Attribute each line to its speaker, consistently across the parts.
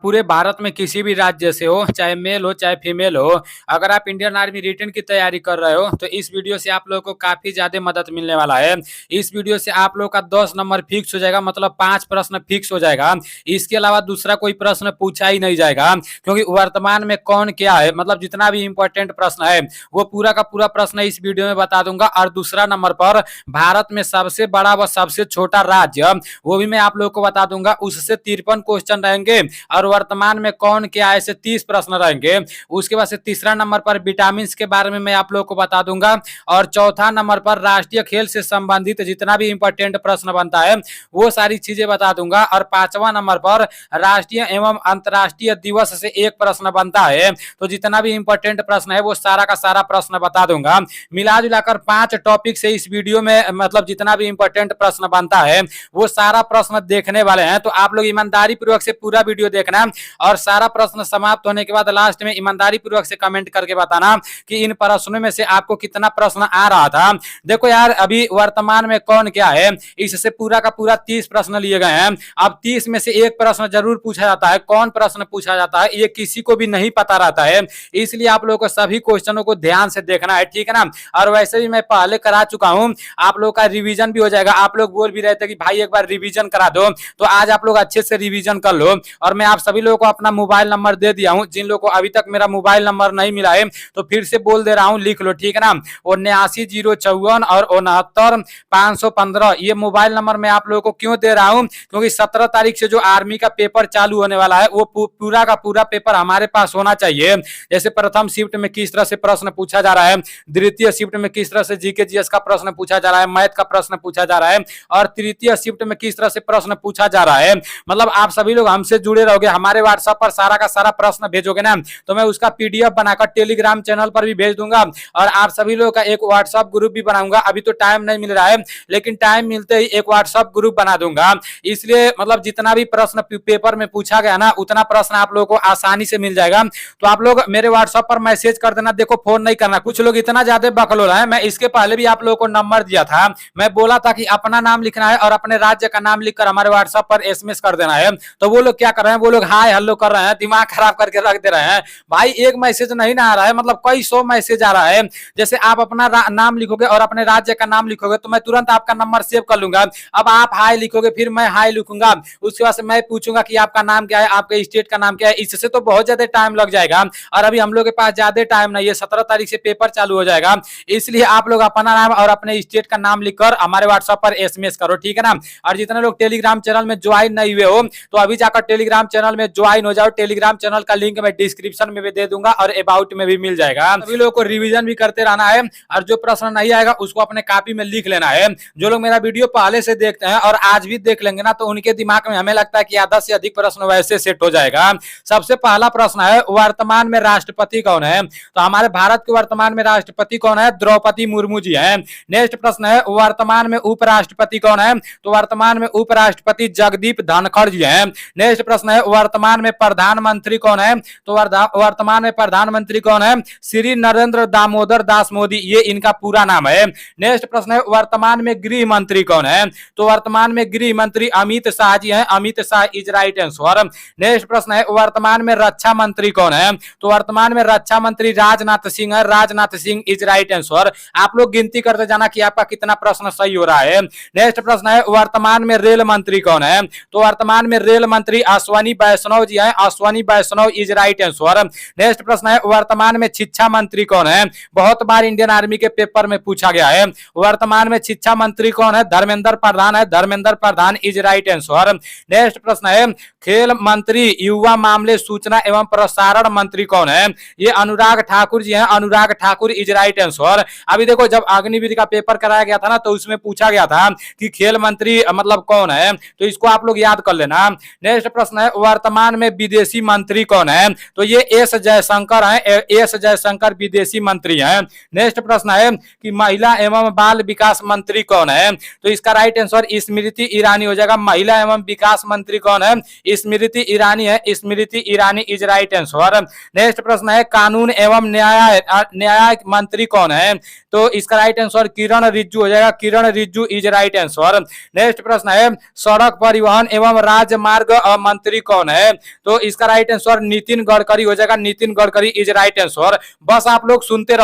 Speaker 1: पूरे भारत में किसी भी राज्य से हो, चाहे मेल हो चाहे फीमेल हो, अगर आप इंडियन आर्मी रिटेन की तैयारी कर रहे हो तो इस वीडियो से आप लोगों को काफी ज्यादा मदद मिलने वाला है। इस वीडियो से आप लोग का 10 नंबर फिक्स हो जाएगा, मतलब 5 प्रश्न फिक्स हो जाएगा। इसके अलावा दूसरा कोई प्रश्न पूछा ही नहीं जाएगा, क्योंकि वर्तमान में कौन क्या है, मतलब जितना भी इंपॉर्टेंट प्रश्न है वो पूरा का पूरा प्रश्न इस वीडियो में बता दूंगा। और दूसरा नंबर पर भारत में सबसे बड़ा व सबसे छोटा राज्य, वो भी मैं आप लोगों को बता दूंगा। उससे 53 क्वेश्चन रहेंगे और वर्तमान में कौन क्या ऐसे 30 प्रश्न रहेंगे। उसके बाद से तीसरा नंबर पर विटामिन के बारे में मैं आप लोगों को बता दूंगा। और चौथा नंबर पर राष्ट्रीय खेल से संबंधित जितना भी इंपॉर्टेंट प्रश्न बनता है वो सारी चीजें बता दूंगा। और पांचवा नंबर पर राष्ट्रीय एवं अंतर्राष्ट्रीय दिवस से एक प्रश्न बनता है, तो जितना भी इंपॉर्टेंट प्रश्न है वो सारा का सारा प्रश्न बता दूंगा। मिला जुलाकर 5 टॉपिक से इस वीडियो में मतलब जितना भी इंपॉर्टेंट प्रश्न बनता है वो सारा प्रश्न देखने वाले हैं। तो आप लोग ईमानदारी पूर्वक से पूरा वीडियो देखना और सारा प्रश्न समाप्त होने के बाद लास्ट में ईमानदारी पूर्वक से कमेंट करके बताना कि इन प्रश्नों में से आपको कितना प्रश्न आ रहा था। देखो यार, अभी वर्तमान में कौन क्या है इससे पूरा का पूरा 30 प्रश्न लिए गए हैं। अब 30 में से एक प्रश्न जरूर पूछा जाता है। कौन प्रश्न पूछा जाता है ये किसी को भी नहीं पता रहता है, इसलिए आप लोगों को सभी क्वेश्चनों को ध्यान से देखना है, ठीक है ना। और वैसे भी मैं पहले करा चुका हूं, आप लोग का रिवीजन भी हो जाएगा। आप लोग बोल भी रहे थे कि भाई एक बार रिवीजन करा दो, तो आज आप लोग अच्छे से रिवीजन कर लो। और मैं आप सभी लोगों को अपना मोबाइल नंबर दे दिया हूं। जिन लोगों को अभी तक मेरा मोबाइल नंबर नहीं मिला है तो फिर से बोल दे रहा हूं, लिख लो, ठीक है ना। 79 054 और 69 515 ये मोबाइल नंबर मैं आप लोगों को क्यों दे रहा हूं, क्योंकि 17 तारीख से जो आर्मी का पेपर चालू होने वाला है वो पूरा का पूरा पेपर हमारे पास होना चाहिए। जैसे प्रथम शिफ्ट में किस तरह से प्रश्न पूछा जा रहा है, द्वितीय शिफ्ट में किस तरह से जीके जीएस का प्रश्न पूछा जा रहा है, मैथ का प्रश्न पूछा जा रहा है, और तृतीय शिफ्ट में किस तरह से प्रश्न पूछा जा रहा है। मतलब आप सभी लोग हमसे जुड़े रहोगे, हमारे व्हाट्सएप पर सारा का सारा प्रश्न भेजोगे ना, तो मैं उसका पीडीएफ बनाकर टेलीग्राम चैनल पर भी भेज दूंगा। और आप सभी लोगों का एक व्हाट्सएप ग्रुप भी बनाऊंगा। अभी तो टाइम नहीं मिल रहा है, लेकिन टाइम मिलते ही एक व्हाट्सएप ग्रुप बना दूंगा। इसलिए मतलब जितना भी प्रश्न पेपर में पूछा गया ना उतना प्रश्न आप लोगों को आसानी से मिल जाएगा। तो आप लोग मेरे व्हाट्सएप पर मैसेज कर देना। देखो, फोन नहीं करना। कुछ लोग इतना ज्यादा बकलोल है, मैं इसके पहले भी आप लोगों को नंबर दिया था, मैं बोला था कि अपना नाम लिखना है और अपने राज्य का नाम लिखकर हमारे व्हाट्सएप पर एसएमएस कर देना है। तो वो लोग क्या कर रहे हैं, वो लोग हाय हेलो कर रहे हैं, दिमाग खराब करके रख दे रहे हैं। भाई एक मैसेज नहीं ना आ रहा है, मतलब कई 100 मैसेज आ रहा है। जैसे आप अपना नाम लिखोगे और अपने राज्य का नाम लिखोगे तो मैं तुरंत आपका नंबर सेव कर लूंगा। अब आप हाय लिखोगे, फिर मैं हाय लिखूंगा, उसके बाद से मैं पूछूंगा कि आपका नाम क्या है, आपके स्टेट का नाम क्या है। इससे तो बहुत ज्यादा टाइम लग जाएगा और अभी हम लोग के पास ज्यादा टाइम नहीं है। 17 तारीख से पेपर चालू हो जाएगा, इसलिए आप लोग अपना नाम और अपने स्टेट का नाम लिखकर हमारे व्हाट्सएप पर एसएमएस करो, ठीक है ना। और जितने लोग टेलीग्राम चैनल में ज्वाइन नहीं हुए हो तो अभी जाकर टेलीग्राम चैनल में ज्वाइन हो जाओ। टेलीग्राम चैनल का लिंक मैं डिस्क्रिप्शन में भी दे दूंगा और अबाउट में भी मिल जाएगा। सभी लोगों को रिवीजन भी करते रहना है और जो प्रश्न नहीं आएगा उसको अपने कॉपी में लिख लेना है। जो लोग मेरा वीडियो पहले से देखते हैं और आज भी देख लेंगे ना, तो उनके दिमाग में हमें लगता है कि आधा से अधिक प्रश्न वैसे सेट हो जाएगा। सबसे पहला प्रश्न है, वर्तमान में राष्ट्रपति कौन है। तो हमारे भारत के वर्तमान में राष्ट्रपति कौन है, द्रौपदी मुर्मू जी हैं। नेक्स्ट प्रश्न है, वर्तमान में उपराष्ट्रपति कौन है। तो वर्तमान में उपराष्ट्रपति जगदीप धनखड़ जी हैं। नेक्स्ट प्रश्न है, वर्तमान में प्रधानमंत्री कौन है। तो वर्तमान में प्रधानमंत्री कौन है, श्री नरेंद्र दामोदर दास मोदी, ये इनका पूरा नाम है। नेक्स्ट प्रश्न है, वर्तमान में गृह मंत्री कौन है। तो वर्तमान में गृह मंत्री अमित शाह जी हैं। Amit Shah is right answer. Next प्रश्न है, वर्तमान में रक्षा मंत्री कौन है। तो वर्तमान में रक्षा मंत्री राजनाथ सिंह है। Rajnath Singh is right answer. आप लोग गिनती करते जाना कि आपका कितना प्रश्न सही हो रहा है। नेक्स्ट प्रश्न है, वर्तमान में रेल मंत्री कौन है। तो वर्तमान में रेल मंत्री अश्वनी वैष्णव जी हैं। अश्वनी वैष्णव इज राइट आंसर। नेक्स्ट प्रश्न है, वर्तमान में शिक्षा मंत्री कौन है। बहुत बार इंडियन आर्मी के पेपर में पूछा गया है। वर्तमान में शिक्षा मंत्री कौन है, धर्मेंद्र प्रधान है। Dharmendra Pradhan is right answer. Next प्रश्न है, खेल मंत्री युवा मामले सूचना एवं प्रसारण मंत्री कौन है। ये अनुराग ठाकुर जी हैं। Anurag Thakur is right answer. अभी देखो, जब अग्निवीर का पेपर कराया गया था ना तो उसमें पूछा गया था कि खेल मंत्री मतलब कौन है, तो इसको आप लोग याद कर लेना। नेक्स्ट प्रश्न है, वर्तमान में विदेशी मंत्री कौन है। तो ये एस जयशंकर हैं। एस जयशंकर विदेशी मंत्री हैं। नेक्स्ट प्रश्न है कि महिला एवं बाल विकास मंत्री कौन है। तो इसका राइट आंसर स्मृति ईरानी हो जाएगा। महिला एवं विकास मंत्री कौन है, स्मृति ईरानी है, Smriti Irani is right answer. Next प्रश्न है कानून एवं न्याय मंत्री कौन है? तो इसका राइट आंसर किरण रिजिजू हो जाएगा, Kiran Rijiju is right answer. Next प्रश्न है सड़क परिवहन एवं राजमार्ग मंत्री कौन है? तो इसका राइट आंसर नितिन गडकरी हो जाएगा, Nitin Gadkari is right answer. बस आप लोग सुनते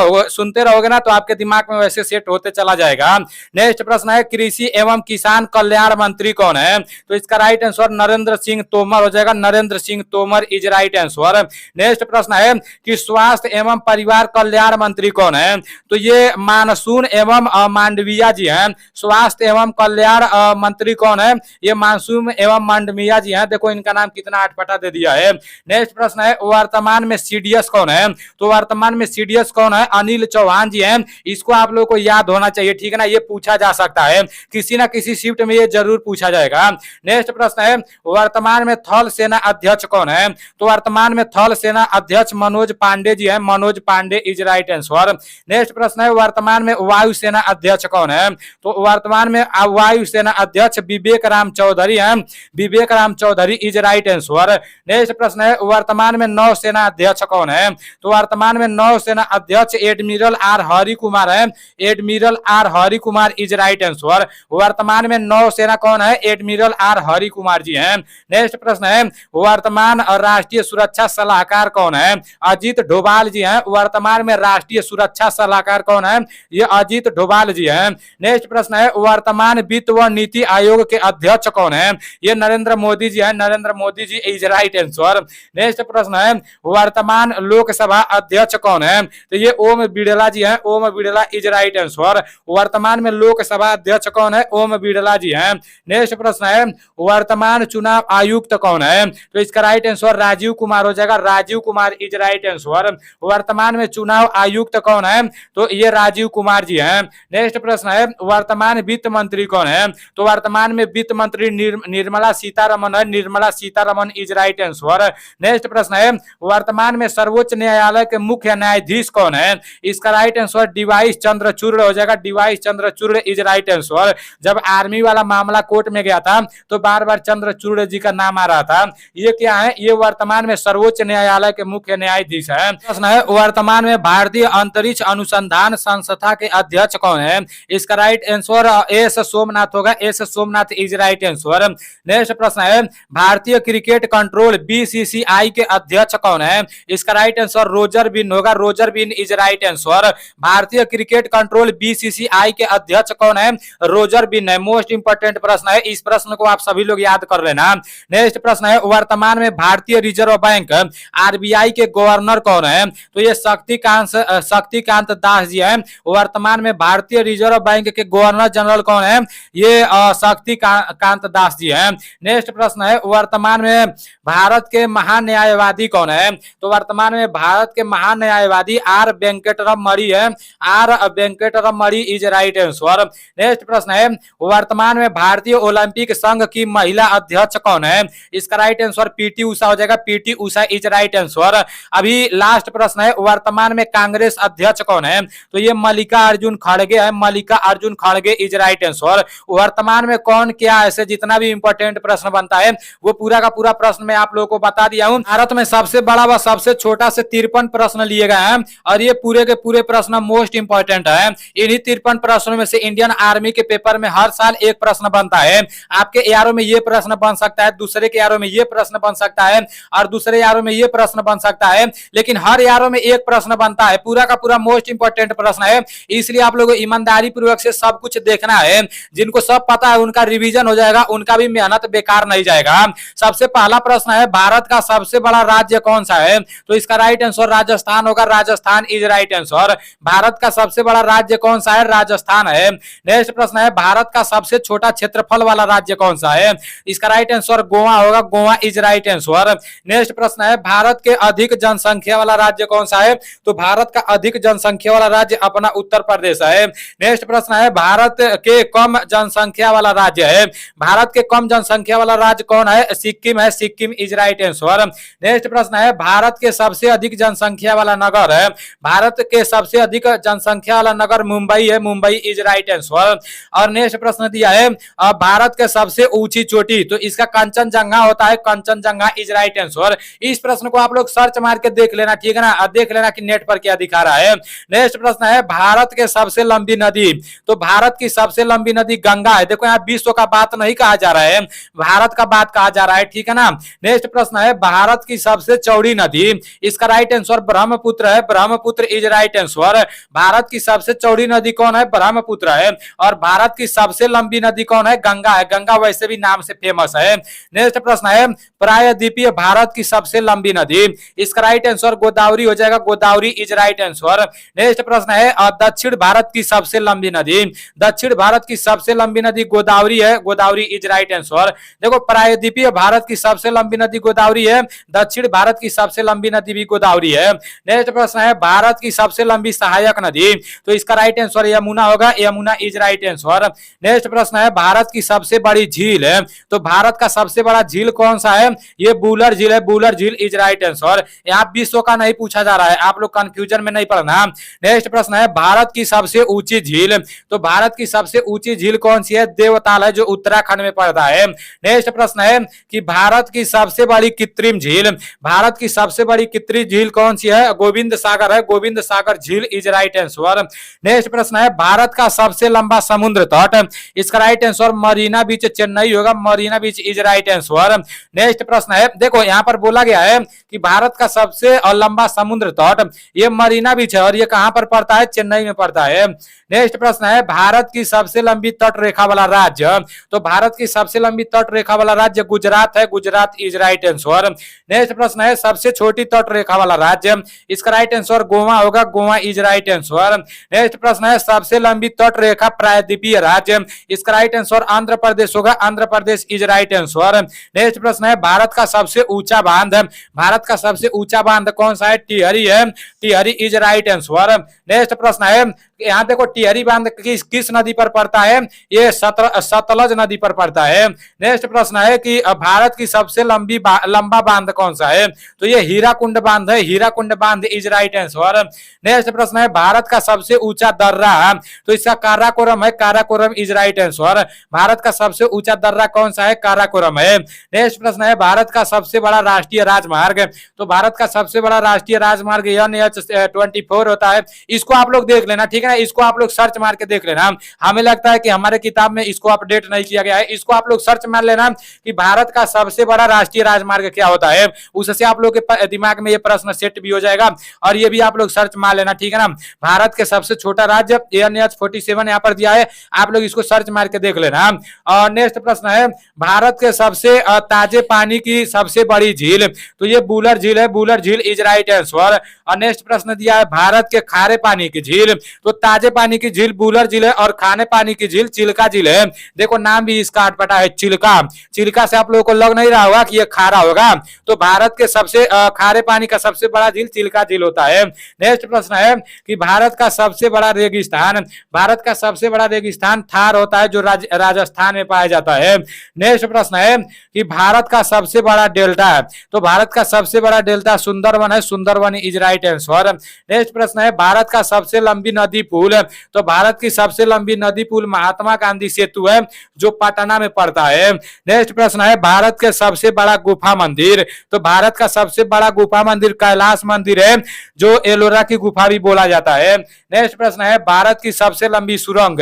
Speaker 1: रहोगे ना तो आपके दिमाग में वैसे सेट होते चला जाएगा। नेक्स्ट प्रश्न है कृषि एवं किसान कल्याण मंत्री कौन है? तो इसका राइट आंसर नरेंद्र सिंह तोमर हो जाएगा, Narendra Singh Tomar is right answer. Next प्रश्न है कि स्वास्थ्य एवं परिवार कल्याण मंत्री कौन है? तो ये मानसून एवं मांडविया जी हैं। स्वास्थ्य एवं कल्याण मंत्री कौन है? ये मानसून एवं मांडविया जी हैं। देखो इनका नाम कितना अटपटा दे दिया है। नेक्स्ट प्रश्न है वर्तमान में सीडीएस कौन है? तो वर्तमान में सीडीएस कौन है? अनिल चौहान जी हैं। इसको आप लोगों को याद होना चाहिए, ठीक है ना, ये पूछा जा सकता है किसी ना किसी शिफ्ट में, ये जरूर पूछा जाएगा। नेक्स्ट प्रश्न है वर्तमान में थल सेना अध्यक्ष कौन है? तो वर्तमान में थल सेना अध्यक्ष मनोज पांडे जी हैं, Manoj Pande is right answer. Next प्रश्न है वर्तमान में वायुसेना अध्यक्ष कौन है? तो वर्तमान में वायुसेना अध्यक्ष विवेक राम चौधरी हैं, Vivek Ram Chaudhary is right answer. Next प्रश्न है वर्तमान में नौसेना अध्यक्ष कौन है? तो वर्तमान में नौसेना अध्यक्ष एडमिरल आर हरि कुमार है, admiral R Hari Kumar is right answer. वर्तमान में नौसेना कौन है? एडमिरल आर हरि कुमार जी हैं। नेक्स्ट प्रश्न है वर्तमान राष्ट्रीय सुरक्षा सलाहकार कौन है? अजीत डोभाल जी हैं। वर्तमान में राष्ट्रीय सुरक्षा सलाहकार कौन है? ये अजीत डोभाल जी हैं। नेक्स्ट प्रश्न है वर्तमान वित्त व नीति आयोग के अध्यक्ष कौन है? ये नरेंद्र मोदी जी हैं, Narendra Modi ji is right answer. Next प्रश्न है वर्तमान लोकसभा अध्यक्ष कौन है? तो ये ओम बिड़ला जी हैं, Om Birla is right answer. वर्तमान में लोकसभा अध्यक्ष कौन है? ओम बिड़ला जी हैं। नेक्स्ट प्रश्न है वर्तमान चुनाव आयुक्त कौन है? तो इसका राइट आंसर राजीव कुमार हो जाएगा, Rajiv Kumar is right answer. वर्तमान में चुनाव आयुक्त कौन है? तो ये राजीव कुमार जी हैं। नेक्स्ट प्रश्न है वर्तमान वित्त मंत्री कौन है? तो वर्तमान में वित्त मंत्री निर्मला सीतारमन है, Nirmala Sitharaman is right answer. Next प्रश्न है वर्तमान में सर्वोच्च न्यायालय के मुख्य न्यायाधीश कौन है? इसका राइट आंसर डीवाई चंद्रचूड़ हो जाएगा, D Y Chandrachud is right answer. जब आर्मी वाला मामला कोर्ट में गया था तो बार बार चंद्रचूड़ जी का नाम आ रहा था। ये क्या है? ये वर्तमान में सर्वोच्च न्यायालय के मुख्य न्यायाधीश है। प्रश्न है वर्तमान में भारतीय अंतरिक्ष अनुसंधान संस्था के अध्यक्ष कौन है? इसका राइट आंसर एस सोमनाथ होगा, S Somnath is right answer. Next प्रश्न है भारतीय क्रिकेट कंट्रोल बीसीसीआई के अध्यक्ष कौन है? इसका राइट आंसर रोजर बिन होगा, Roger Binny is right answer. भारतीय क्रिकेट कंट्रोल बीसीसीआई के अध्यक्ष कौन है? रोजर बिन है। मोस्ट इंपोर्टेंट प्रश्न है, इस प्रश्न को आप सभी लोग याद कर लेना। नेक्स्ट प्रश्न है वर्तमान में भारतीय रिजर्व बैंक आरबीआई के गवर्नर कौन है? तो ये शक्तिकांत दास जी हैं। वर्तमान में भारतीय रिजर्व बैंक के गवर्नर जनरल कौन है? ये शक्तिकांत दास जी हैं। नेक्स्ट प्रश्न है वर्तमान में भारत के महान न्यायवादी कौन है? तो वर्तमान में भारत के महान न्यायवादी आर वेंकटरमणि है, R Venkataramani is right answer. Next प्रश्न है वर्तमान में भारतीय ओलंपिक संघ की महिला अध्यक्ष कौन है? इसका राइट आंसर पीटी उषा हो जाएगा, PT Usha is right answer. अभी लास्ट प्रश्न है वर्तमान में कांग्रेस अध्यक्ष कौन है? तो ये मल्लिका अर्जुन खड़गे है, मल्लिका अर्जुन खड़गे इज राइट आंसर। वर्तमान में कौन क्या ऐसे जितना भी इंपॉर्टेंट प्रश्न बनता है वो पूरा का पूरा प्रश्न मैं आप लोगों को बता दिया हूं। भारत में सबसे बड़ा व सबसे छोटा से 53 प्रश्न लिए गए हैं और ये पूरे के पूरे प्रश्न मोस्ट इंपॉर्टेंट है। इन्हीं 53 प्रश्नों में से इंडियन आर्मी के पेपर में हर साल एक प्रश्न बनता है। आपके एआरओ में ये प्रश्न बन सकता है, दूसरे के एआरओ में ये प्रश्न बन सकता है और दूसरे एआरओ में ये प्रश्न बन सकता है, लेकिन हर एआरओ में एक प्रश्न बनता है। पूरा का पूरा मोस्ट इंपॉर्टेंट प्रश्न है, इसलिए आप लोगों को ईमानदारी पूर्वक से सब कुछ देखना है। जिनको सब पता है उनका रिवीजन हो जाएगा, उनका भी मेहनत बेकार नहीं जाएगा। सबसे पहला प्रश्न है भारत का सबसे बड़ा राज्य कौन सा है? तो इसका राइट आंसर राजस्थान होगा, Rajasthan is right answer. Bharat का सबसे बड़ा राज्य कौन सा है? राजस्थान है। नेक्स्ट प्रश्न है भारत का सबसे छोटा क्षेत्रफल वाला राज्य कौन सा है? इसका राइट आंसर गोवा होगा, Goa is right answer. Next प्रश्न है भारत के अधिक जनसंख्या वाला राज्य कौन सा है? तो भारत का अधिक जनसंख्या वाला राज्य अपना उत्तर प्रदेश है। नेक्स्ट प्रश्न है भारत के कम जनसंख्या वाला राज्य है, भारत के कम जनसंख्या वाला राज्य कौन है? सिक्किम है, Sikkim is right answer. Next प्रश्न है भारत के सबसे अधिक जनसंख्या वाला नगर है, भारत के सबसे अधिक जनसंख्या वाला नगर मुंबई है, मुंबई इज राइट आंसर। और नेक्स्ट प्रश्न दिया है भारत के सबसे ऊंची चोटी, तो इसका कंचनजंगा कंचनजंगा होता है, कंचनजंगा इज राइट आंसर। इस प्रश्न को आप लोग सर्च मार के देख लेना, ठीक है ना, देख लेना कि नेट पर क्या दिखा रहा है। नेक्स्ट प्रश्न है भारत के सबसे लंबी नदी, तो भारत की सबसे लंबी नदी गंगा है। देखो यहाँ विश्व का बात नहीं कहा जा रहा है, भारत का बात कहा जा रहा है, ठीक है ना। नेक्स्ट प्रश्न है भारत की सबसे चौड़ी नदी, इसका राइट आंसर ब्रह्मपुत्र है, Brahmaputra is right answer. Bharat की सबसे चौड़ी नदी कौन है, ब्रह्मपुत्र है। और भारत की सबसे लंबी नदी कौन है, गंगा है, गंगा वैसे भी नाम से फेमस है। नेक्स्ट प्रश्न है प्रायद्वीपीय भारत की सबसे लंबी नदी, इसका राइट आंसर गोदावरी हो जाएगा, Godavari is right answer. Next प्रश्न है दक्षिण भारत की सबसे लंबी नदी, दक्षिण भारत की सबसे लंबी नदी गोदावरी है, गोदावरी इज राइट आंसर। देखो प्रायद्वीपीय भारत की सबसे लंबी नदी गोदावरी है, दक्षिण भारत की सबसे लंबी नदी भी गोदावरी है। नेक्स्ट प्रश्न है भारत की सबसे लंबी सहायक नदी, तो इसका राइट आंसर यमुना होगा, Yamuna is right answer. Next प्रश्न है भारत की सबसे बड़ी झील है, तो भारत का सबसे बड़ा झील कौन सा है, ये बूलर झील है, बूलर झील इज राइट आंसर। यहाँ विश्व का नहीं पूछा जा रहा है, आप लोग कंफ्यूजन में नहीं पड़ना। नेक्स्ट प्रश्न है भारत की सबसे ऊंची झील, तो भारत की सबसे ऊंची झील कौन सी है, देवताल है, जो उत्तराखंड में पड़ता है। नेक्स्ट प्रश्न है कि भारत की सबसे बड़ी कृत्रिम झील, भारत की सबसे बड़ी कृत्रिम झील कौन सी है, गोविंद सागर है, गोविंद सागर झील इज राइट आंसर। नेक्स्ट प्रश्न है भारत का सबसे लंबा समुद्र तट, इसका राइट आंसर मरीना बीच चेन्नई होगा, मरीना बीच इज राइट आंसर। नेक्स्ट प्रश्न है देखो यहाँ पर बोला गया है कि भारत का सबसे लंबा समुद्र तट ये मरीना बीच है, और ये कहां पर पड़ता है, चेन्नई में पड़ता है। नेक्स्ट प्रश्न है भारत की सबसे लंबी तट रेखा वाला राज्य, तो भारत की सबसे लंबी तट रेखा वाला राज्य गुजरात है, Gujarat is right answer. Next प्रश्न है सबसे छोटी तट रेखा वाला राज्य, इसका राइट आंसर गोवा होगा, Goa is right answer. Next प्रश्न है सबसे लंबी तट रेखा प्रायद्वीपीय राज्य, इसका राइट आंसर आंध्र प्रदेश होगा, Andhra Pradesh is right answer. Next प्रश्न है भारत का सबसे ऊंचा बांध, भारत का सबसे ऊंचा बांध कौन सा है, टिहरी है, Tehri is right answer. Next प्रश्न है यहाँ देखो टिहरी बांध किस नदी पर पड़ता है, ये सतलज नदी पर पड़ता है। नेक्स्ट प्रश्न है कि भारत की सबसे लंबा बांध कौन सा है, तो ये हीराकुंड बांध है, हीराकुंड बांध इज राइट आंसर। नेक्स्ट प्रश्न है भारत का सबसे ऊंचा दर्रा, तो इसका काराकोरम है, Karakoram is right answer. Bharat का सबसे ऊंचा दर्रा कौन सा है, काराकोरम है। नेक्स्ट प्रश्न है भारत का सबसे बड़ा राष्ट्रीय राजमार्ग, तो भारत का सबसे बड़ा राष्ट्रीय राजमार्ग NH-24 होता है। इसको आप लोग देख लेना, ठीक है ना, इसको आप लोग सर्च मार के देख लेना। हमें लगता है कि हमारे किताब में इसको अपडेट नहीं किया गया है, इसको आप लोग सर्च मार लेना कि भारत का सबसे बड़ा राष्ट्रीय राजमार्ग क्या होता है, उससे आप लोग के दिमाग में ये प्रश्न सेट भी हो जाएगा, और ये भी आप लोग सर्च मार लेना, ठीक है ना। भारत के सबसे छोटा राज्य NH-47 यहाँ पर दिया है, आप लोग इसको सर्च मार के देख लेना। और नेक्स्ट प्रश्न है भारत के सबसे ताजे पानी की सबसे बड़ी झील, तो ये बूलर झील है, बूलर झील इज राइट आंसर। और नेक्स्ट प्रश्न दिया है भारत के खारे पानी की झील, तो ताजे पानी की झील बूलर झील है, और खाने पानी की झील चिल्का झील है। देखो नाम भी इसका अटपटा है, चिल्का, चिल्का से आप लोगों को लग नहीं रहा होगा कि ये खारा होगा, तो भारत के सबसे खारे पानी का सबसे बड़ा झील चिल्का झील होता है। नेक्स्ट प्रश्न है कि भारत का सबसे बड़ा रेगिस्तान, भारत का सबसे बड़ा रेगिस्तान थार होता है, जो राजस्थान में पाया जाता है। नेक्स्ट प्रश्न है कि भारत का सबसे बड़ा डेल्टा है, तो भारत का सबसे बड़ा डेल्टा सुंदरवन है, Sundarban is right answer. Next प्रश्न है भारत का सबसे लंबी नदी पुल, तो भारत की सबसे लंबी नदी पुल महात्मा गांधी सेतु है, जो पटना में पड़ता है। नेक्स्ट प्रश्न है भारत के सबसे बड़ा गुफा मंदिर, तो भारत का सबसे बड़ा गुफा मंदिर कैलाश मंदिर है, जो एलोरा की गुफा भी बोला जाता है। नेक्स्ट प्रश्न है भारत की सबसे लंबी सुरंग,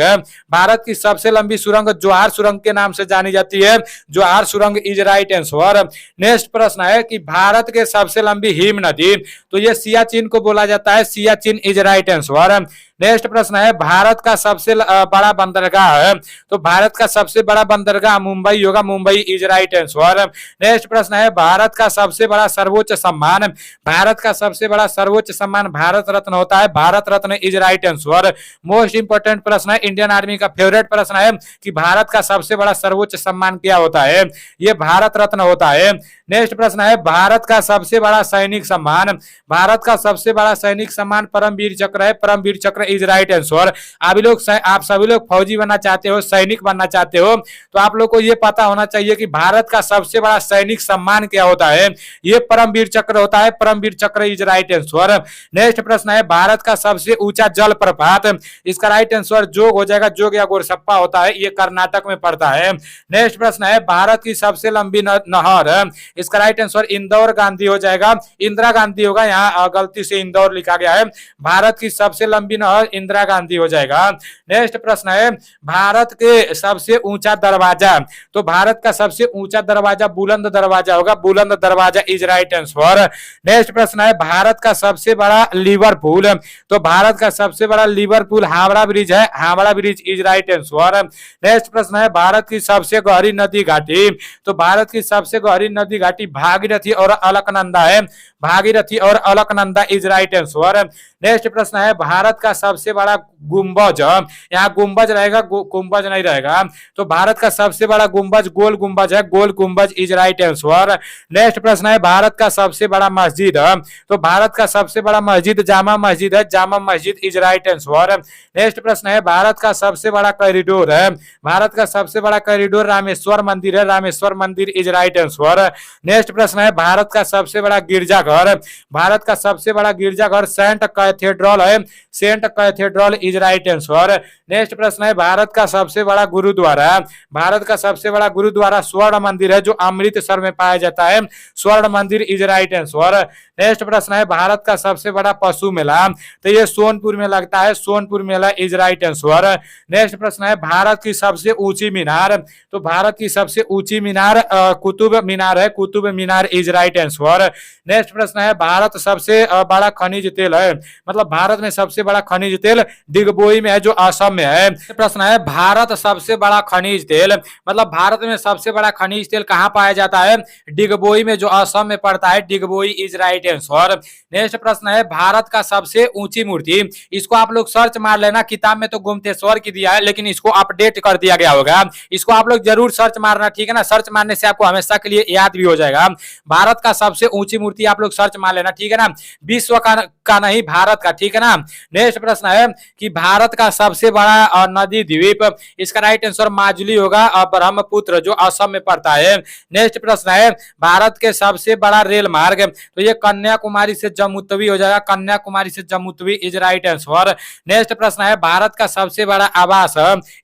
Speaker 1: भारत की सबसे लंबी सुरंग जोहार सुरंग के नाम से जानी जाती है, जोहार सुरंग इज राइट आंसर। नेक्स्ट प्रश्न है कि भारत के सबसे लंबी हिम नदी, तो ये सियाचिन को बोला जाता है, Siachen is right answer. Next प्रश्न है भारत का सबसे बड़ा बंदरगाह है, तो भारत का सबसे बड़ा बंदरगाह मुंबई होगा, Mumbai is right answer. Next प्रश्न है भारत का सबसे बड़ा सर्वोच्च सम्मान, भारत का सबसे बड़ा सर्वोच्च सम्मान भारत रत्न होता है, Bharat Ratna is right answer. Most important प्रश्न है, इंडियन आर्मी का फेवरेट प्रश्न है कि भारत का सबसे बड़ा सर्वोच्च सम्मान क्या होता है, ये भारत रत्न होता है। नेक्स्ट प्रश्न है भारत का सबसे बड़ा सैनिक सम्मान, भारत का सबसे बड़ा सैनिक सम्मान परमवीर चक्र है, परमवीर चक्र चक्र इज राइट आंसर। आप सभी लोग फौजी बनना चाहते हो, सैनिक बनना चाहते हो, तो आप लोग को ये पता होना चाहिए कि भारत का सबसे बड़ा सैनिक सम्मान क्या होता है। ये परमवीर चक्र होता है। परमवीर चक्र इज राइट आंसर। नेक्स्ट प्रश्न है भारत का सबसे ऊंचा जलप्रपात, इसका राइट आंसर जोग हो जाएगा। जोग या गोरसप्पा होता है, ये कर्नाटक में पड़ता है। नेक्स्ट प्रश्न है भारत की सबसे लंबी नहर, इसका राइट आंसर इंदौर गांधी हो जाएगा। इंदिरा गांधी होगा, यहाँ गलती से इंदौर लिखा गया है। भारत की सबसे लंबी नहर इंदिरा गांधी हो जाएगा। नेक्स्ट प्रश्न है भारत के सबसे ऊंचा दरवाजा, तो भारत का सबसे ऊंचा दरवाजा बुलंद दरवाजा होगा। बुलंद दरवाजा इज राइट आंसर। नेक्स्ट प्रश्न है भारत का सबसे बड़ा लिवरपूल, तो भारत का सबसे बड़ा लिवरपूल हावड़ा ब्रिज है। Howrah bridge is right answer. Next प्रश्न है भारत की सबसे गहरी नदी घाटी, तो भारत की सबसे गहरी नदी घाटी भागीरथी और अलकनंदा है। भागीरथी और Alaknanda is right answer. Next प्रश्न है भारत का सबसे बड़ा गुंबज, यहाँ गुंबज रहेगा, गुंबज नहीं रहेगा, तो भारत का सबसे बड़ा गुंबज गोल गुंबज है। गोल गुंबज इज राइट आंसर। नेक्स्ट प्रश्न है भारत का सबसे बड़ा मस्जिद, तो भारत का सबसे बड़ा मस्जिद जामा मस्जिद है। Jama Masjid is right answer. Next प्रश्न है भारत का सबसे बड़ा कॉरिडोर है, भारत का सबसे बड़ा कॉरिडोर रामेश्वर मंदिर है। रामेश्वर मंदिर इज राइट आंसर। नेक्स्ट प्रश्न है भारत का सबसे बड़ा गिरजाघर, भारत का सबसे बड़ा गिरजाघर सेंट कैथेड्रल है। Saint cathedral is right answer. Next प्रश्न है भारत का सबसे बड़ा गुरुद्वारा, भारत का सबसे बड़ा गुरुद्वारा स्वर्ण मंदिर है, जो अमृतसर में पाया जाता है। स्वर्ण मंदिर इज राइट आंसर। नेक्स्ट प्रश्न है भारत का सबसे बड़ा पशु मेला, तो ये सोनपुर में लगता है। सोनपुर मेला इज राइट आंसर। नेक्स्ट प्रश्न है भारत की सबसे ऊंची मीनार, तो भारत की सबसे ऊंची मीनार कुतुब मीनार है। Qutub Minar is right answer. Next प्रश्न है भारत सबसे बड़ा खनिज तेल है, मतलब भारत में सबसे बड़ा खनिज तेल डिगबोई में है, जो असम में है। प्रश्न है भारत सबसे बड़ा खनिज तेल, मतलब भारत में सबसे बड़ा खनिज तेल कहाँ पाया जाता है? डिगबोई में, जो असम में पड़ता है। Digboi is right answer. Next प्रश्न है भारत का सबसे ऊंची मूर्ति, इसको आप लोग सर्च मार लेना, किताब में तो गोमतेश्वर की दिया है, लेकिन इसको अपडेट कर दिया गया होगा। इसको आप लोग जरूर सर्च मारना, ठीक है ना। सर्च मारने से आपको हमेशा के लिए याद भी हो जाएगा। भारत का सबसे ऊंची मूर्ति आप लोग सर्च मार लेना, ठीक है ना। विश्व का नहीं, भारत का, ठीक है ना। नेक्स्ट प्रश्न है कि भारत का सबसे बड़ा नदी द्वीप, इसका राइट आंसर माजुली होगा, ब्रह्मपुत्र, जो असम में पड़ता है। नेक्स्ट प्रश्न है भारत के सबसे बड़ा रेल मार्ग, तो ये कन्याकुमारी से जम्मूतवी हो जाएगा। कन्याकुमारी से Jammu Tawi is right answer. Next प्रश्न है भारत का सबसे बड़ा आवास,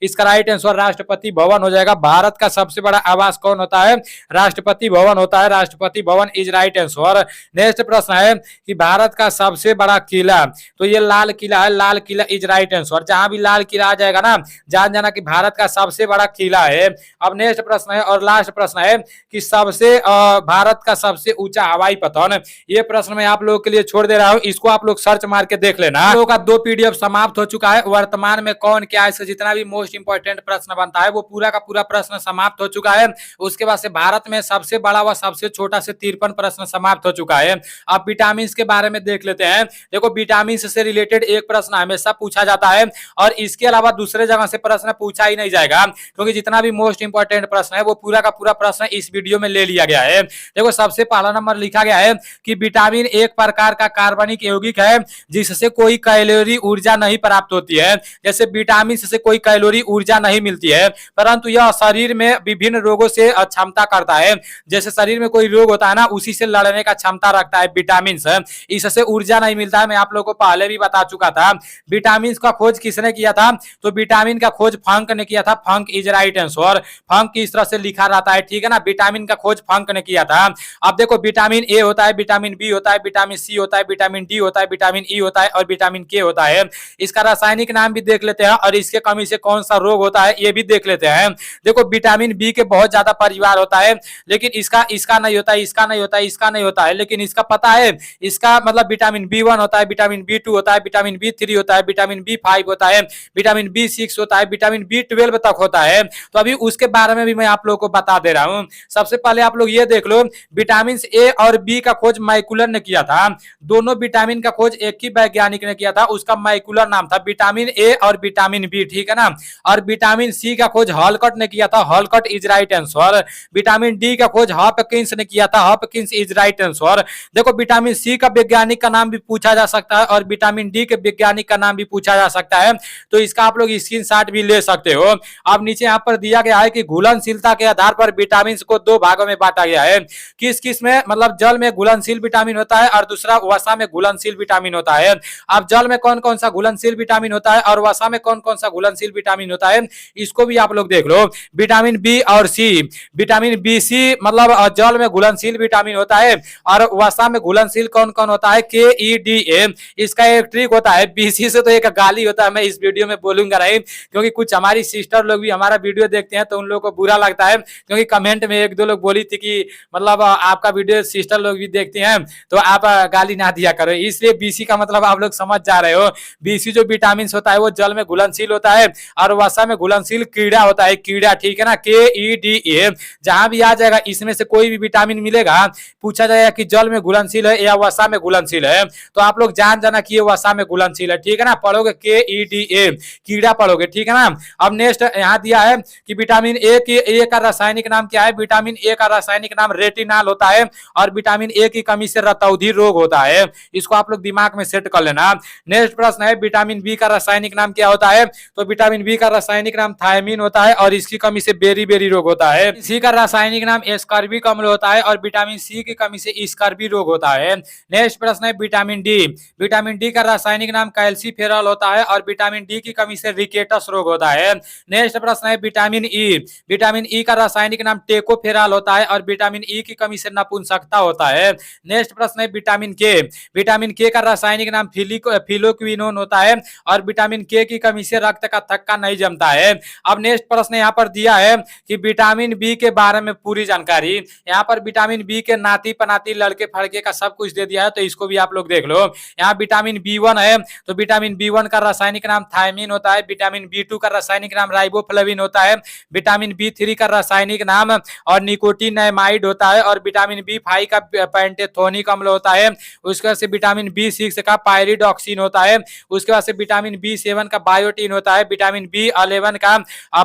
Speaker 1: इसका राइट आंसर राष्ट्रपति भवन हो जाएगा। भारत का सबसे बड़ा आवास कौन होता है? राष्ट्रपति भवन होता है। Rashtrapati Bhavan is right answer. Next प्रश्न है कि भारत का सबसे बड़ा किला, तो ये लाल किला है। Lal Qila is right answer. जहां भी लाल किला आ जाएगा ना, जान जाना कि भारत का सबसे बड़ा किला है। अब नेक्स्ट प्रश्न है और लास्ट प्रश्न है कि सबसे भारत का सबसे ऊंचा हवाई पतन, ये प्रश्न मैं आप लोगों के लिए छोड़ दे रहा हूं, इसको आप लोग सर्च मार के देख लेना। आप लोगों का 2 पीडीएफ समाप्त हो चुका है। वर्तमान में कौन क्या, इससे जितना भी मोस्ट इंपोर्टेंट प्रश्न बनता है वो पूरा का पूरा प्रश्न समाप्त हो चुका है। उसके बाद से भारत में सबसे बड़ा व सबसे छोटा से 53 प्रश्न समाप्त हो चुका है। अब विटामिन के बारे में देख लेते हैं। देखो विटामिन से रिलेटेड एक प्रश्न हमेशा पूछा जाता है, और इसके अलावा दूसरे जगह से प्रश्न पूछा ही नहीं जाएगा, क्योंकि जितना भी मोस्ट इंपोर्टेंट प्रश्न है वो पूरा का पूरा प्रश्न इस वीडियो में ले लिया गया है। देखो सबसे पहला नंबर लिखा गया है कि विटामिन एक प्रकार का कार्बनिक यौगिक है जिससे कोई कैलोरी ऊर्जा नहीं प्राप्त होती है। जैसे विटामिन से कोई कैलोरी ऊर्जा नहीं मिलती है, परंतु यह शरीर में विभिन्न रोगों से क्षमता करता है। जैसे शरीर में कोई रोग होता है ना, उसी से लड़ने का क्षमता रखता है विटामिन से। इससे ऊर्जा नहीं मिलता है, मैं आप लोगों को पहले भी बता चुका था। विटामिन का खोज किसने किया था? तो विटामिन का खोज फंक ने किया था। फंक इज राइट आंसर। फंक इस तरह से लिखा रहता है, ठीक है ना। विटामिन का खोज फंक ने किया था। अब देखो विटामिन ए होता है, विटामिन बी होता है, विटामिन सी होता है, विटामिन डी होता है, विटामिन ई होता है और विटामिन के होता है। इसका रासायनिक नाम भी देख लेते हैं और इसके कमी से कौन सा रोग होता है ये भी देख लेते हैं। देखो विटामिन बी के बहुत ज्यादा परिवार होता है, लेकिन इसका नहीं होता है, इसका नहीं होता है, इसका नहीं होता है, लेकिन इसका पता है। इसका मतलब विटामिन बी1 होता है, विटामिन बी2 होता है, विटामिन बी3 होता है, विटामिन बी5 होता है, विटामिन बी6 होता है, विटामिन बी12 तक होता है। तो अभी उसके बारे में भी मैं आप लोगों को बता दे रहा हूं। सबसे पहले आप लोग ये देख लो, विटामिन ए और बी का खोज मैकुलर ने किया था। दोनों विटामिन का खोज एक ही वैज्ञानिक ने किया था, उसका मैकुलर नाम था विटामिन ए और विटामिन बी, ठीक है ना। और विटामिन सी का खोज हॉलकट ने किया था। Holcut is right answer. Vitamin D का खोज हॉपकिंस ने किया था। Hopkins is right answer. देखो विटामिन सी का वैज्ञानिक का नाम भी पूछा जा सकता है और विटामिन डी के वैज्ञानिक का नाम भी पूछा जा सकता है। तो इसका आप लोग स्क्रीनशॉट भी ले सकते हो। अब नीचे यहाँ पर दिया गया है कि घुलनशीलता के आधार पर विटामिन को दो भागों में बांटा गया है। किस किस में, मतलब जल में घुलनशील विटामिन होता है और दूसरा वसा में घुलनशील विटामिन होता है। अब जल में कौन कौन सा घुलनशील विटामिन होता है और वसा में कौन कौन सा घुलनशील विटामिन होता है, इसको भी आप लोग देख लो। विटामिन बी और सी, विटामिन बी सी मतलब जल में घुलनशील विटामिन होता है और वसा में घुलनशील कौन कौन होता है, के ई डी ए। इसका एक ट्रिक होता है, बीसी से तो एक गाली होता है, मैं इस वीडियो में बोलूंगा नहीं क्योंकि कुछ हमारी सिस्टर लोग भी हमारा वीडियो देखते हैं तो उन लोगों को बुरा लगता है, क्योंकि कमेंट में एक दो लोग बोली थी कि मतलब आपका वीडियो सिस्टर लोग भी देखते हैं तो आप गाली ना दिया करो, इसलिए बीसी का मतलब आप लोग समझ जा रहे हो। बीसी जो विटामिन होता है वो जल में घुलनशील होता है और वसा में घुलनशील कीड़ा होता है, कीड़ा, ठीक है ना, के ई डी ए। जहां भी आ जाएगा इसमें से कोई भी विटामिन मिलेगा, पूछा जाएगा कि जल में घुलनशील है या वसा में घुलनशील है, तो आप लोग जान जाना कि ये वसा में घुलनशील है, ठीक है ना। पढ़ोगे के ई डी ए, कीड़ा पढ़ोगे, ठीक है ना। अब नेक्स्ट यहाँ दिया है कि विटामिन ए का रासायनिक नाम क्या है। विटामिन ए का रासायनिक नाम रेटिनॉल होता है और विटामिन ए की कमी से रतौंधी रोग होता है, इसको आप लोग दिमाग में सेट कर लेना। नेक्स्ट प्रश्न है विटामिन बी का रासायनिक नाम क्या होता है, तो विटामिन बी का रासायनिक नाम थायमीन होता है और इसकी कमी से बेरी बेरी रोग होता है। सी का रासायनिक नाम एस्कॉर्बिक अम्ल होता है और विटामिन सी की कमी से स्कर्वी रोग होता है। नेक्स्ट प्रश्न है विटामिन डी, विटामिन डी का रासायनिक नाम कैल्सीफेरॉल होता है और विटामिन डी की कमी से रिकेटस रोग होता है। नेक्स्ट प्रश्न है विटामिन ई, विटामिन ई का रासायनिक नाम टेकोफेरॉल होता है और विटामिन ई की कमी से नपुंसकता होता है। नेक्स्ट प्रश्न है विटामिन के, विटामिन के का रासायनिक नाम फिलोक्विनोन होता है और विटामिन के की कमी से रक्त का थक्का नहीं जमता है। अब नेक्स्ट प्रश्न यहाँ पर दिया है कि विटामिन बी के बारे में पूरी जानकारी, यहाँ पर विटामिन बी के नाती पनाती लड़के फड़के का सब कुछ दे दिया है, तो इसको भी आप लोग देख लो। यहाँ विटामिन बी1 है तो विटामिन बी1 का रासायनिक नाम थायमीन होता है, विटामिन बी2 का रासायनिक नाम राइबोफ्लेविन होता है, विटामिन बी3 का रासायनिक नाम और निकोटिनामाइड होता है और विटामिन बी5 का पेंटेथोनिक अम्ल होता है। उसके बाद से विटामिन बी6 का पायरिडॉक्सिन होता है, उसके बाद से विटामिन बी7 का बायोटीन होता है, विटामिन बी11 का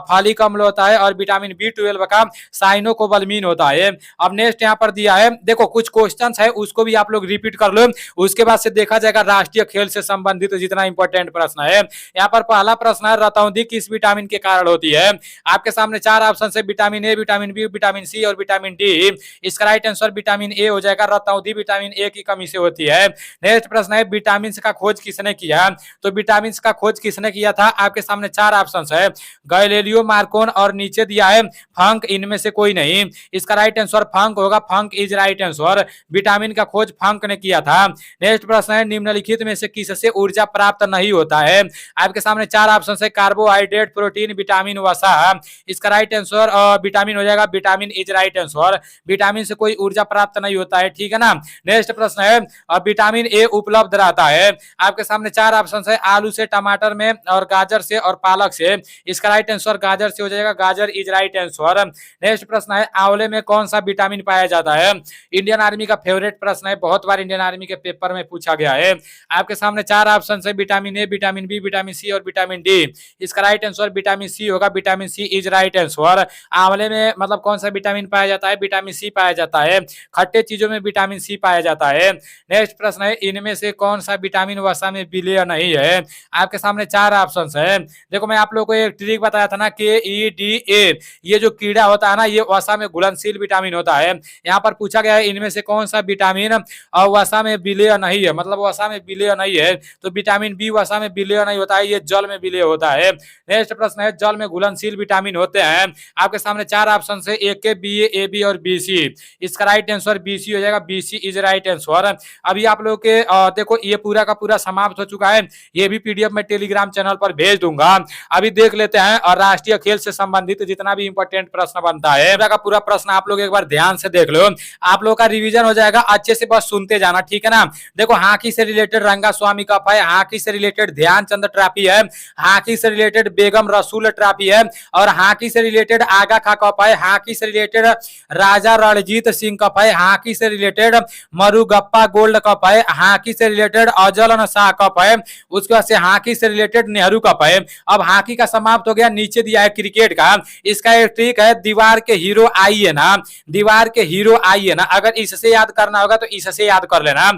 Speaker 1: फॉलिक अम्ल होता है और विटामिन बी12 का साइनोकोबाल्मिन होता है। अब नेक्स्ट यहाँ पर दिया है, देखो कुछ क्वेश्चंस है उसको भी आप लोग रिपीट कर लो, उसके बाद से देखा जाएगा राष्ट्रीय खेल से संबंधित जितना इंपॉर्टेंट प्रश्न है। यहाँ पर पहला प्रश्न है रतौंधी किस विटामिन के कारण होती है। आपके सामने चार ऑप्शन है, vitamin A, vitamin B, vitamin C और विटामिन डी। इसका राइट आंसर विटामिन ए हो जाएगा, रतौंधी विटामिन ए की कमी से होती है। नेक्स्ट प्रश्न है विटामिन का खोज किसने किया, तो विटामिन का खोज किसने किया था। आपके सामने चार ऑप्शन है, गैलीलियो, मार्कोनी और नीचे दिया है फंक, इनमें से कोई नहीं। इसका राइट आंसर फंक होगा, फंक इज राइट आंसर, विटामिन का खोज फंक ने किया था। नेक्स्ट प्रश्न है निम्नलिखित में से किससे ऊर्जा प्राप्त नहीं होता है। आपके सामने चार ऑप्शन है, कार्बोहाइड्रेट, प्रोटीन, विटामिन, वसा। इसका राइट आंसर विटामिन हो जाएगा, vitamin is right answer, vitamin से कोई ऊर्जा प्राप्त नहीं होता है, ठीक है ना। नेक्स्ट प्रश्न है विटामिन ए उपलब्ध रहता है। आपके सामने चार ऑप्शन है, आलू से, टमाटर में और गाजर से और पालक से। इसका राइट आंसर गाजर से हो जाएगा, गाजर इज राइट आंसर। नेक्स्ट प्रश्न है आंवले में कौन सा विटामिन पाया जाता है। इंडियन आर्मी का फेवरेट प्रश्न है, बहुत बार इंडियन आर्मी के पेपर में पूछा गया है। आपके सामने चार ऑप्शन है, vitamin A, vitamin B, vitamin C और विटामिन डी। इसका राइट आंसर विटामिन सी होगा, vitamin C is right answer. आंवले में मतलब कौन सा विटामिन पाया जाता है, विटामिन सी पाया जाता है। खट्टे चीजों में विटामिन सी पाया जाता है। नेक्स्ट प्रश्न है इनमें से कौन सा विटामिन वसा में विलय नहीं है। आपके सामने चार ऑप्शन है, देखो मैं आप लोगों को एक ट्रिक बताया था ना, के ई डी ए, ये जो कीड़ा होता है ना ये वसा में घुलनशील विटामिन होता है। यहाँ पर पूछा गया है इनमें से कौन सा विटामिन वसा में विलय नहीं है, मतलब वसा में विलय नहीं है, तो विटामिन बी वसा में विलय नहीं होता है, ये जल में विलय होता है। नेक्स्ट प्रश्न है जल में घुलनशील विटामिन होते हैं। आपके सामने चार ऑप्शन है, A K, B A B और बी सी। इसका राइट आंसर बी सी हो जाएगा, B C is right answer. अभी आप लोग के देखो ये पूरा का पूरा समाप्त हो चुका है, ये भी पीडीएफ में टेलीग्राम चैनल पर भेज दूंगा। अभी देख लेते हैं और राष्ट्रीय खेल से संबंधित जितना भी इंपॉर्टेंट प्रश्न बनता है पूरा का पूरा प्रश्न आप लोग एक बार ध्यान से देख लो, आप लोग का रिवीजन हो जाएगा। अच्छे से बस सुनते जाना, ठीक है ना। देखो हॉकी से रिलेटेड रंगास्वामी कप है, हॉकी से रिलेटेड ध्यानचंद ट्रॉफी है, हॉकी से रिलेटेड बेगम रसूल ट्रॉफी है और हॉकी से रिलेटेड आगा खा कप है, हॉकी से रिलेटेड राजा रणजीत सिंह कप है, हॉकी से रिलेटेड मरुगप्पा गोल्ड कप है, हॉकी से रिलेटेड अजलन शाह कप है, उसके बाद से हॉकी से रिलेटेड नेहरू कप है। अब हॉकी का समाप्त हो गया, नीचे दिया है क्रिकेट का। इसका एक ट्रिक है, दीवार के हीरो आई है ना, दीवार के हीरो आई है ना, अगर इससे याद करना होगा तो इससे याद कर लेना।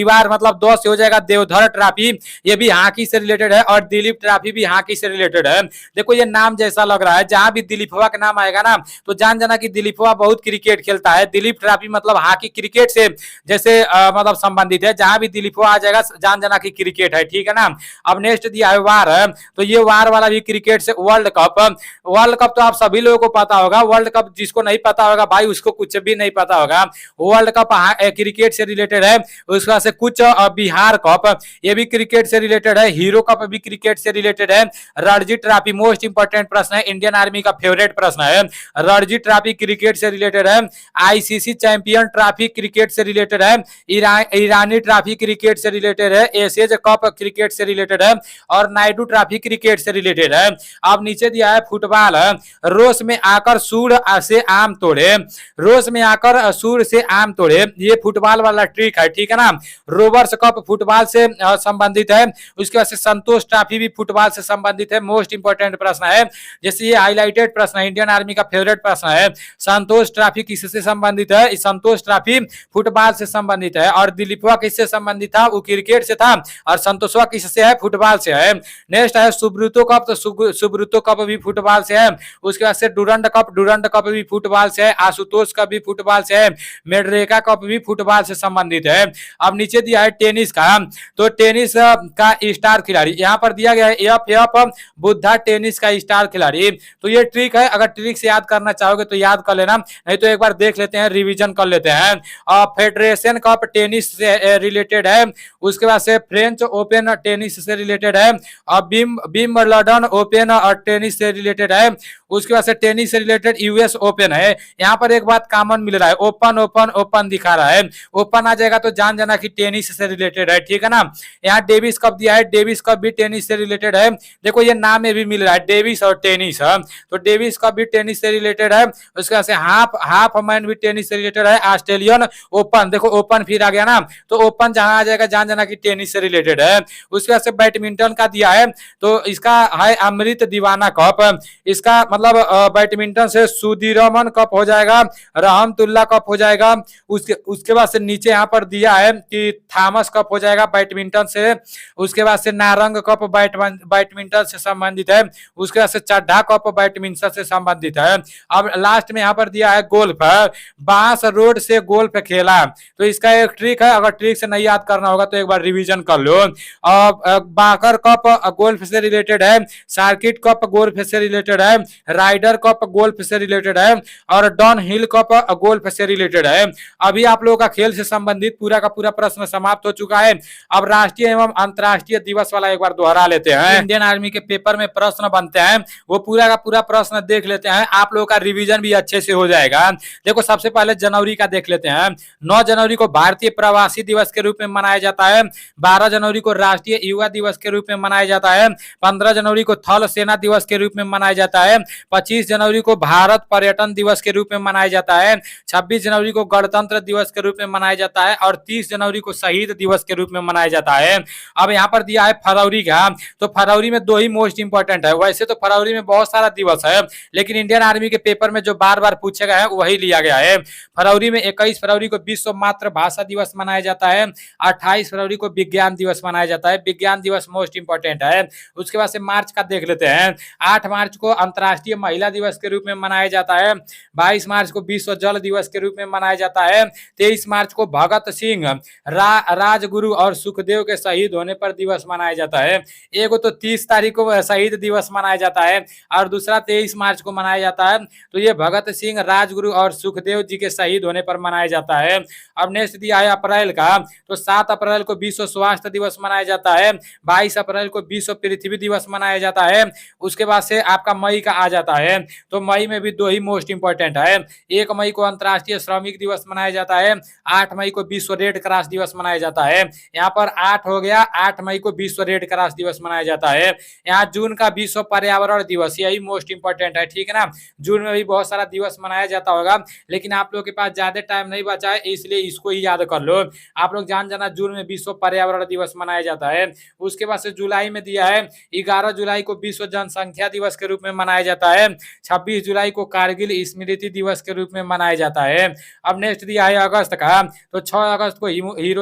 Speaker 1: दीवार मतलब 10 से हो जाएगा देवधर ट्रॉफी, ये भी हॉकी से रिलेटेड है, और दिलीप ट्रॉफी भी हॉकी से रिलेटेड है। देखो ये नाम जैसा लग रहा है, जहां भी दिलीपवा का नाम आएगा ना तो जान जाना कि दिलीपवा बहुत क्रिकेट खेलता है। दिलीप ट्रॉफी मतलब हॉकी क्रिकेट से जैसे मतलब संबंधित है, जहां भी दिलीपवा आ जाएगा जान जाना कि क्रिकेट है, ठीक है ना। अब नेक्स्ट दिया है वार, तो ये वार वाला भी क्रिकेट से। वर्ल्ड कप, वर्ल्ड कप तो आप सभी लोगों को पता होगा, वर्ल्ड कप जिसको नहीं पता होगा भाई उसको कुछ भी नहीं पता होगा। वर्ल्ड कप क्रिकेट से रिलेटेड है। उसके बाद से कुछ बिहार कप, ये भी क्रिकेट से रिलेटेड है। हीरो कप भी क्रिकेट से रिलेटेड है। रणजी ट्रॉफी मोस्ट इंपोर्टेंट प्रश्न है, इंडियन आर्मी का फेवरेट प्रश्न है। रणजी ट्रॉफी क्रिकेट से रिलेटेड है। आईसीसी चैंपियन ट्रॉफी क्रिकेट से रिलेटेड है। ईरानी ट्रॉफी क्रिकेट से रिलेटेड है। एशिया कप क्रिकेट से रिलेटेड है, और नायडू ट्रॉफी क्रिकेट से रिलेटेड है। अब नीचे दिया है फुटबॉल, रोश में आकर सूर से आम तोड़े, रोश में आकर सूर से आम तोड़े, ये फुटबॉल वाला ट्रिक है, ठीक है ना। रोवर्स कप फुटबॉल से संबंधित है। उसके बाद से संतोष ट्रॉफी भी फुटबॉल से संबंधित है। मोस्ट इंपोर्टेंट प्रश्न है, जैसे ये हाईलाइटेड प्रश्न है, इंडियन आर्मी का फेवरेट प्रश्न है। संतोष ट्रॉफी किससे संबंधित है? संतोष ट्रॉफी फुटबॉल से संबंधित है। और दिलीपवा किससे संबंधित था? वो क्रिकेट से था। और संतोषवा किससे है? फुटबॉल से है। नेक्स्ट है सुब्रतो कप, तो सुब्रतो कप भी फुटबॉल से है। उसके बाद से डुरंड कप भी फुटबॉल से है। आशुतोष कप भी फुटबॉल से है। मेडरेका कप भी फुटबॉल से संबंधित है। अब नीचे दिया है टेनिस का, तो टेनिस का स्टार खिलाड़ी यहाँ पर दिया गया है एफ बुद्धा, टेनिस का स्टार खिलाड़ी। तो ये ट्रिक है, अगर ट्रिक से याद करना चाहोगे तो याद कर लेना, नहीं तो एक बार देख लेते हैं, रिवीजन कर लेते हैं। फेडरेशन कप टेनिस से रिलेटेड है। उसके बाद से फ्रेंच ओपन टेनिस से रिलेटेड है। और विंबलडन ओपन और टेनिस से रिलेटेड है। उसके बाद से टेनिस से रिलेटेड यूएस ओपन है। यहाँ पर एक बात कॉमन मिल रहा है, ओपन ओपन ओपन दिखा रहा है, ओपन आ जाएगा तो जान जाना कि टेनिस से रिलेटेड है, ठीक है ना। यहाँ डेविस कप दिया है, डेविस कप भी टेनिस से रिलेटेड है। देखो ये नाम में भी मिल रहा है डेविस और टेनिस, तो डेविस कप भी टेनिस से रिलेटेड है। उसके बाद से हाफ मैन भी टेनिस से रिलेटेड है। ऑस्ट्रेलियन ओपन, देखो ओपन फिर आ गया ना, तो ओपन जहां आ जाएगा जान जाना कि टेनिस से रिलेटेड है। उसके बाद से बैडमिंटन का दिया है, तो इसका है अमृत दीवाना कप। इसका मतलब बैडमिंटन से सुधीरमन कप हो जाएगा, रहमतुल्ला कप हो जाएगा। उसके बाद से नीचे यहाँ पर दिया है कि थॉमस कप हो जाएगा बैडमिंटन से। उसके बाद से नारंग कप बैडमिंटन से संबंधित है। उसके बाद से चड्ढा कप बैडमिंटन से संबंधित है। अब लास्ट में यहाँ पर दिया है गोल्फ, बांस रोड से गोल्फ खेला, तो इसका एक ट्रिक है, अगर ट्रिक से नहीं याद करना होगा तो एक बार रिवीजन कर लो। बाकर कप गोल्फ से रिलेटेड है। सर्किट कप गोल्फ से रिलेटेड है। राइडर कप गोल्फ से रिलेटेड है। और डॉन हिल कप गोल्फ से रिलेटेड है। अभी आप लोगों का खेल से संबंधित पूरा का पूरा प्रश्न समाप्त हो चुका है। अब राष्ट्रीय एवं अंतरराष्ट्रीय दिवस वाला एक बार दोहरा लेते हैं। इंडियन आर्मी के पेपर में प्रश्न बनते हैं, वो पूरा का पूरा प्रश्न देख लेते हैं, आप लोगों का रिवीजन भी अच्छे से हो जाएगा। देखो सबसे पहले जनवरी का देख लेते हैं। 9 जनवरी को भारतीय प्रवासी दिवस के रूप में मनाया जाता है। 12 जनवरी को राष्ट्रीय युवा दिवस के रूप में मनाया जाता है। 15 जनवरी को थल सेना दिवस के रूप में मनाया जाता है। 25 जनवरी को भारत पर्यटन दिवस के रूप में मनाया जाता है। 26 जनवरी को गणतंत्र दिवस के रूप में मनाया जाता है। और 30 जनवरी को शहीद दिवस के रूप में मनाया जाता है। अब यहाँ पर दिया है फरवरी का, तो फरवरी में 2 ही मोस्ट इंपोर्टेंट है। वैसे तो फरवरी में बहुत सारा दिवस है, लेकिन इंडियन आर्मी के पेपर में जो बार बार पूछे गए हैं वही लिया गया है। फरवरी में 21 फरवरी को विश्व मातृभाषा दिवस मनाया जाता है। 28 फरवरी को विज्ञान दिवस मनाया जाता है। विज्ञान दिवस मोस्ट इंपोर्टेंट है। उसके बाद से मार्च का देख लेते हैं। 8 मार्च को अंतर्राष्ट्रीय महिला दिवस के रूप में मनाया जाता है। 22 मार्च को विश्व जल दिवस के रूप में मनाया जाता है। 23 मार्च को भगत सिंह राजगुरु और सुखदेव के शहीद होने पर दिवस मनाया जाता है। एक तो 30 तारीख को शहीद दिवस मनाया जाता है और दूसरा 23 मार्च को मनाया जाता है। तो ये भगत सिंह, राजगुरु और सुखदेव जी के शहीद होने पर मनाया जाता है। अब नेक्स्ट दिया है अप्रैल का, तो 7 अप्रैल को विश्व स्वास्थ्य दिवस मनाया जाता है। 22 अप्रैल को विश्व पृथ्वी दिवस मनाया जाता है। उसके बाद से आपका मई का आ जाता है, तो मई में भी 2 ही मोस्ट इंपोर्टेंट है। 1 मई को अंतर्राष्ट्रीय श्रमिक दिवस मनाया जाता है। 8 मई को विश्व रेड क्रॉस दिवस मनाया जाता है। यहाँ पर 8 हो गया, 8 मई को विश्व रेड क्रॉस दिवस मनाया जाता है। यहाँ जून का विश्व पर्यावरण दिवस, यही मोस्ट इंपोर्टेंट है, ठीक है ना। जून में भी बहुत सारा दिवस मनाया जाता होगा, लेकिन आप लोग के पास ज्यादा टाइम नहीं बचा है, इसलिए इसको ही याद कर लो। आप लोग जान जाना जून में विश्व पर्यावरण दिवस मनाया जाता है। उसके बाद से जुलाई में दिया है 11 जुलाई को विश्व जनसंख्या दिवस के रूप में मनाया जाता है। 26 जुलाई को कारगिल स्मृति दिवस के रूप में मनाया जाता है। अब नेक्स्ट दिया है अगस्त का, तो 6 अगस्त को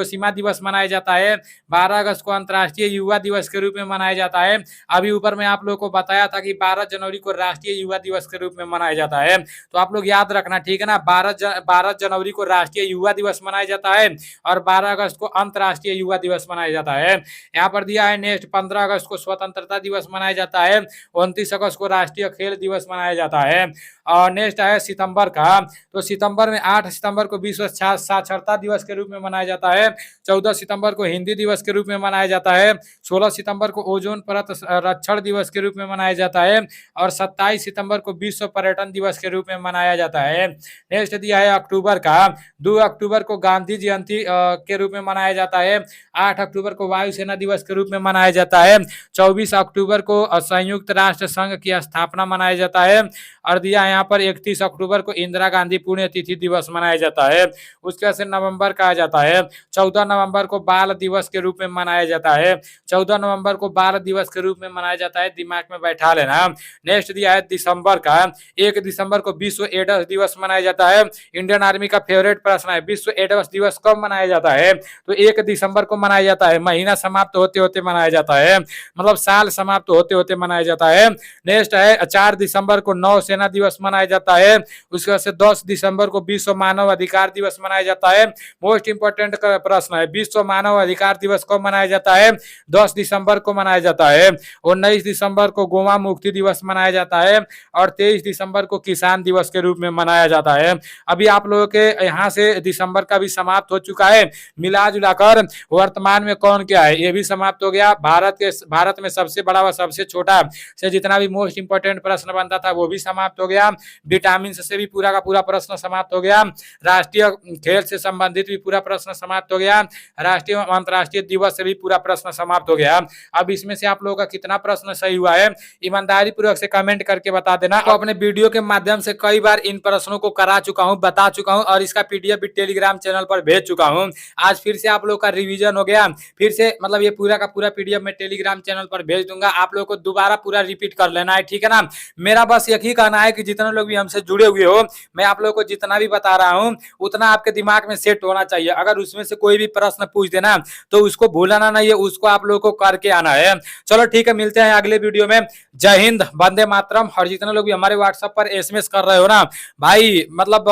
Speaker 1: हिरोशिमा दिवस मनाया जाता है। 12 अगस्त को अंतर्राष्ट्रीय युवा दिवस के रूप में मनाया जाता है। अभी ऊपर मैं आप लोगों को बताया था कि 12 जनवरी को राष्ट्रीय युवा दिवस के रूप में मनाया जाता है, तो आप लोग याद रखना, ठीक है ना। 12 जनवरी को राष्ट्रीय युवा दिवस मनाया जाता है और 12 अगस्त को अंतर्राष्ट्रीय युवा दिवस मनाया जाता है। यहाँ पर दिया है नेक्स्ट 15 अगस्त को स्वतंत्रता दिवस मनाया जाता है। 29 अगस्त को राष्ट्रीय खेल दिवस मनाया जाता है। और नेक्स्ट है सितंबर का, तो सितंबर में 8 सितंबर को विश्व साक्षरता दिवस के रूप में मनाया जाता है। 14 सितंबर को हिंदी दिवस के रूप में मनाया जाता है। 16 सितंबर को ओजोन परत रक्षण दिवस के रूप में मनाया जाता है और 27 सितंबर को विश्व पर्यटन दिवस के रूप में मनाया जाता है। नेक्स्ट दिया है अक्टूबर का, 2 अक्टूबर को गांधी जयंती के रूप में मनाया जाता है। 8 अक्टूबर को वायुसेना दिवस के रूप में मनाया जाता है। 24 अक्टूबर को संयुक्त राष्ट्र संघ की स्थापना मनाया जाता है और दिया यहाँ पर 31 अक्टूबर को इंदिरा गांधी पुण्यतिथि दिवस मनाया जाता है। उसके बाद से नवंबर कहा जाता है। 14 नवंबर को बाल दिवस के रूप में मनाया जाता है। 14 नवंबर को बाल दिवस के रूप में मनाया जाता है, दिमाग में बैठा लेना। नेक्स्ट दिया है दिसंबर का, 1 दिसंबर को विश्व एड्स दिवस मनाया जाता है। इंडियन आर्मी का फेवरेट प्रश्न है, विश्व एड्स दिवस कब मनाया जाता है? तो 1 दिसंबर को मनाया जाता है। महीना समाप्त होते होते मनाया जाता है, मतलब साल समाप्त होते होते मनाया जाता है। नेक्स्ट है 4 दिसंबर को नौसेना दिवस मनाया जाता है। उसके बाद से 10 दिसंबर को विश्व मानव अधिकार दिवस मनाया जाता है। मोस्ट इंपोर्टेंट प्रश्न है, विश्व मानव अधिकार दिवस कब मनाया जाता है? 10 दिसंबर को मनाया जाता है। 19 दिसंबर को गोवा मुक्ति दिवस मनाया जाता है और 23 दिसंबर को किसान दिवस के रूप में मनाया जाता है। अभी आप लोगों के यहाँ से दिसंबर का भी समाप्त हो चुका है। मिला जुलाकर वर्तमान में कौन क्या है ये भी समाप्त हो गया। भारत में सबसे बड़ा व सबसे छोटा से जितना भी मोस्ट इंपोर्टेंट प्रश्न बनता था वो भी समाप्त हो गया। विटामिन से भी पूरा का पूरा प्रश्न समाप्त हो गया। राष्ट्रीय खेल से संबंधित भी पूरा प्रश्न समाप्त हो गया। राष्ट्रीय अंतर्राष्ट्रीय दिवस से भी पूरा प्रश्न समाप्त हो गया। अब इसमें से आप लोगों का कितना प्रश्न सही हुआ है ईमानदारी पूर्वक से कमेंट करके बता देना। तो अपने वीडियो के माध्यम से कई बार इन प्रश्नों को करा चुका हूं, बता चुका हूं और इसका पीडीएफ भी टेलीग्राम चैनल पर भेज चुका हूं। आज फिर से आप लोग का रिवीजन हो गया, फिर से मतलब ये पूरा का पूरा पीडीएफ मैं टेलीग्राम चैनल पर भेज दूंगा। आप लोग को दोबारा पूरा रिपीट कर लेना है, ठीक है ना। मेरा बस यही कहना है कि जितने लोग भी हमसे जुड़े हुए हो, मैं आप लोग को जितना भी बता रहा हूँ उतना आपके दिमाग में सेट होना चाहिए। अगर उसमें से कोई भी प्रश्न पूछ देना तो उसको भूलना नहीं है, उसको आप लोग को करके आना है। चलो ठीक है, मिलते हैं अगले वीडियो में। जय हिंद, वंदे मातरम। और जितने लोग भी हमारे व्हाट्सएप पर एसएमएस कर रहे हो ना भाई, मतलब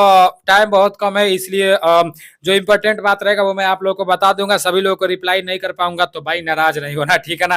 Speaker 1: टाइम बहुत कम है, इसलिए जो इंपॉर्टेंट बात रहेगा वो मैं आप लोगों को बता दूंगा। सभी लोगों को रिप्लाई नहीं कर पाऊंगा तो भाई नाराज नहीं होना, ठीक है ना।